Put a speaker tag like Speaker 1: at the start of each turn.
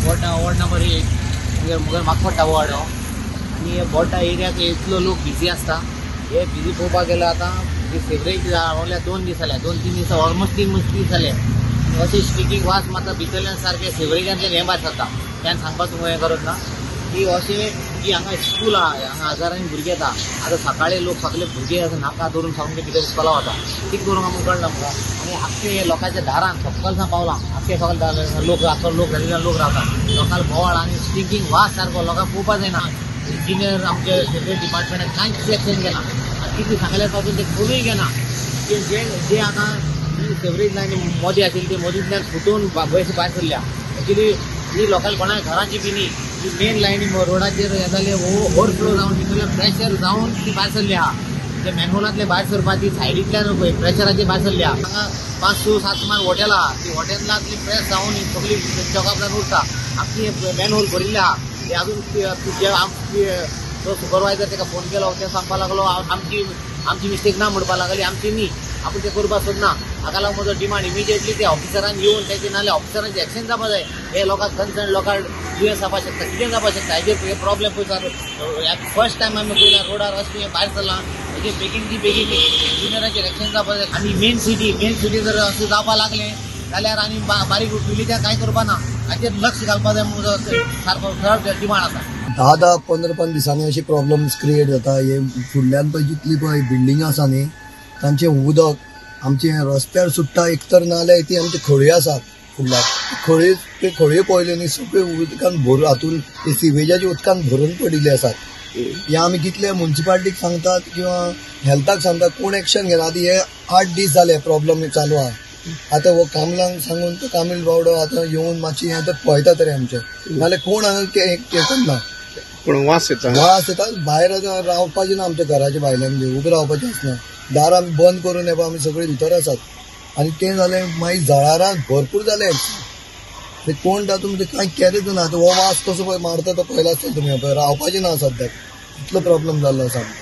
Speaker 1: Ward number 1 Mughal म्हाका पडटा ward आनी बोड्डा एरियाक इतलो लोक बिजी आसता. हे बिजी पळोवपाक गेलो आतां फेवरेट जावल्या 2 दीस जाल्या 2-3 दीस ऑलमोस्ट 3 दीस जाले. अशें स्टिकींग वास मात भितरल्यान सारकें फेवरेटांतल्यान हें भायर सरता. त्यान सांगपाक तुमकां हें करत ना की अशें की हांगा स्कूल आहा, हांगा हजारांनी भुरगे येता. आतां सकाळी लोक सगळे भुरगे असं नाका धरून सामके भितर स्कॉला वता. कितें करूंक आमकां कळना म्हाका. आनी आख्खे लोकांच्या दारान सकलसां पावलां. आख्खे सगळे लोक घालिल्ले लोक रावता. लोकांक बोवाळ आनी स्टिकींग वास सारको लोकांक पळोवपाक जायना. इंजिनियर आमचे सेक्रेटरी डिपार्टमेंटान कांयच एक्शन घेना. कितें सांगल्या पासून ते कोणूय घेना. जे आतां फेवरेट लायनी मोदी आशिल्ली ती मोदींतल्यान फुटून भायर सरल्या. एक्चुली ही लोकांक कोणा घरांची बी न्ही, ही मेन लायनी रोडाचेर हे जाले ओवरफ्लो जावन भितरल्यान प्रेशर जावन ती भायर सरली आहा. ते मॅनहोलांतले भायर सरपाची सायडींतल्यान प्रेशराचेर भायर सरली आहा. हांगा 5-6-7 सुमार हॉटेल आहा. ती हॉटेलांतली प्रेस जावन सगळी जबाबदार उरता. आमची मॅनहोल भरिल्ले आहा. ते अजून तो सुपरवायझर ताका फोन केलो. ते सांगपाक लागलो आमची मिस्टेक ना म्हणपाक लागली. आमची न्ही, आपूण ते करपाक सोदना. हाका लागून म्हजो डिमांड इमिजिएटली ते ऑफिसरान येवन त्याचे नाल्यार ऑफिसरांचे एक्शन जावपा जाय. हे लोकांक कन्सर्न लोकांक दुयेंस जावपाक शकता, कितें जावपाक शकता. हेजे प्रॉब्लेम पळय फर्स्ट टायम आमी पळयला रोडार अशें भायर सरलां. हेजे बेगीन इंजिनियराचेर एक्शन जावपाक जाय. आनी मेन सिटी जर अशें जावपाक लागलें जाल्यार आनी बारीक विलेजाक कांय करपाक ना. हाचेर लक्ष घालपाक जाय म्हजो सारको डिमांड आसा.
Speaker 2: 10-15 दिसांनी अशी प्रॉब्लेम्स क्रिएट जाता. हे फुडल्यान पळय जितली पळय बिल्डिंगां आसा न्ही तांचें उदक आमचे रस्त्यार सुट्टा. एक तर नाल्यार ती आमची खळयो आसात फुडल्यान ते खळयो पळयल्यो न्ही सगळे उदकान भरून हातून ते सिवेजाच्या उदकान भरून पडिल्ले आसात. हे आमी कितले म्युन्सिपालिटीक सांगतात किंवा हेल्थाक सांगतात, कोण एक्शन घेना. आतां हे 8 दीस जाले प्रॉब्लेम चालू आहा. आतां हो कामलांक सांगून तो कामील बावडो आतां येवन मातशी हें पळयता तरी आमचें, नाल्यार कोण हांगा ते करना.
Speaker 3: पण वास येता
Speaker 2: भायर रावपाचें ना. आमच्या घराच्या भायल्यान उबें रावपाचें आसना. दार आमी बंद करून येवपा आमी सगळे भितर आसात. आनी तें जालें मागीर जळारां भरपूर जाले. ते कोण तातूंत कांय केलेंच ना. हो वास कसो पळय मारता तो पळयला आसतलो तुमी. रावपाचें ना सद्याक इतलो प्रॉब्लेम जाल्लो आसा.